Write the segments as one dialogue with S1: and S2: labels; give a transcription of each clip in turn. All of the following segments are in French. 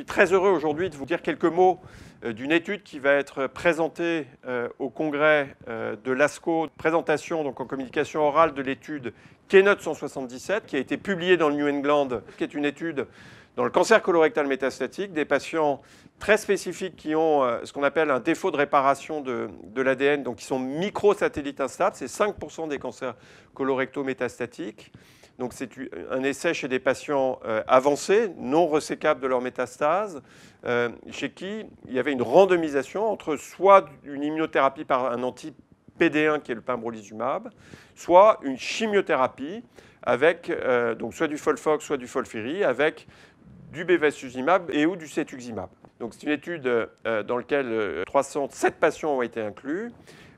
S1: très heureux aujourd'hui de vous dire quelques mots d'une étude qui va être présentée au congrès de l'ASCO, présentation donc en communication orale de l'étude Keynote 177 qui a été publiée dans le New England, qui est une étude dans le cancer colorectal métastatique, des patients très spécifiques qui ont ce qu'on appelle un défaut de réparation de l'ADN, donc qui sont microsatellites instables, c'est 5% des cancers colorectaux métastatiques. Donc c'est un essai chez des patients avancés, non resécables de leur métastase, chez qui il y avait une randomisation entre soit une immunothérapie par un anti-PD1 qui est le pembrolizumab, soit une chimiothérapie avec donc soit du Folfox, soit du Folfiri, avec du bevacizumab et ou du cetuximab. Donc c'est une étude dans laquelle 307 patients ont été inclus.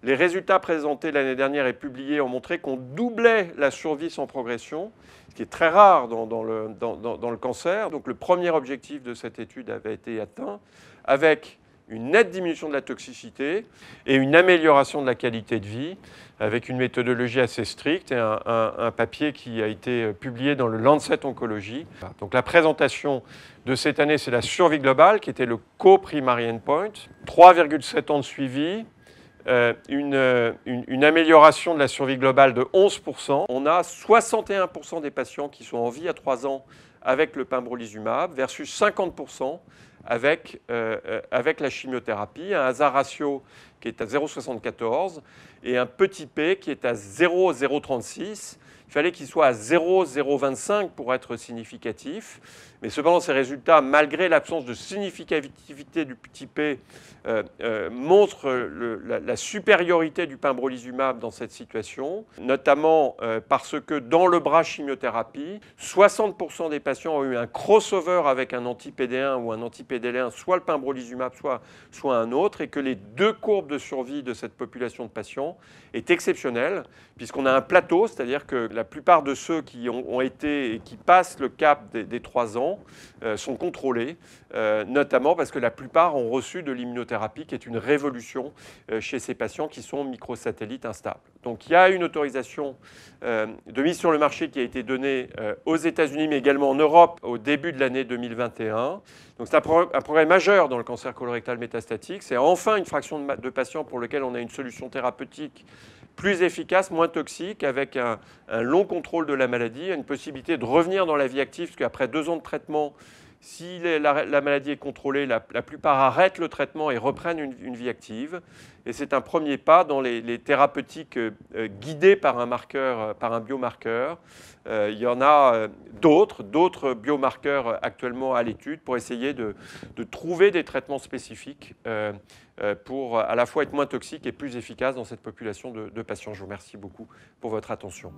S1: Les résultats présentés l'année dernière et publiés ont montré qu'on doublait la survie sans progression, ce qui est très rare dans le cancer. Donc le premier objectif de cette étude avait été atteint avec une nette diminution de la toxicité et une amélioration de la qualité de vie avec une méthodologie assez stricte et un papier qui a été publié dans le Lancet Oncology. Donc la présentation de cette année, c'est la survie globale qui était le co-primary endpoint, 3,7 ans de suivi, une amélioration de la survie globale de 11%. On a 61% des patients qui sont en vie à 3 ans avec le pembrolizumab versus 50% avec la chimiothérapie, un hasard ratio qui est à 0,74 et un petit p qui est à 0,036. Il fallait qu'il soit à 0,025 pour être significatif. Mais cependant, ces résultats, malgré l'absence de significativité du petit p, montrent la supériorité du pembrolizumab dans cette situation, notamment parce que dans le bras chimiothérapie, 60% des patients ont eu un crossover avec un anti-PD1 ou un anti-PDL1, soit le pembrolizumab, soit un autre, et que les deux courbes de survie de cette population de patients est exceptionnelle, puisqu'on a un plateau, c'est-à-dire que la plupart de ceux qui ont été et qui passent le cap des 3 ans sont contrôlés, notamment parce que la plupart ont reçu de l'immunothérapie, qui est une révolution chez ces patients qui sont microsatellites instables. Donc il y a une autorisation de mise sur le marché qui a été donnée aux États-Unis, mais également en Europe au début de l'année 2021. Donc c'est un progrès majeur dans le cancer colorectal métastatique. C'est enfin une fraction de patients pour lesquels on a une solution thérapeutique plus efficace, moins toxique, avec un long contrôle de la maladie, une possibilité de revenir dans la vie active, parce qu'après 2 ans de traitement, si la maladie est contrôlée, la plupart arrêtent le traitement et reprennent une vie active. Et c'est un premier pas dans les thérapeutiques guidées par un marqueur, par un biomarqueur. Il y en a d'autres biomarqueurs actuellement à l'étude pour essayer de trouver des traitements spécifiques pour à la fois être moins toxiques et plus efficaces dans cette population de patients. Je vous remercie beaucoup pour votre attention.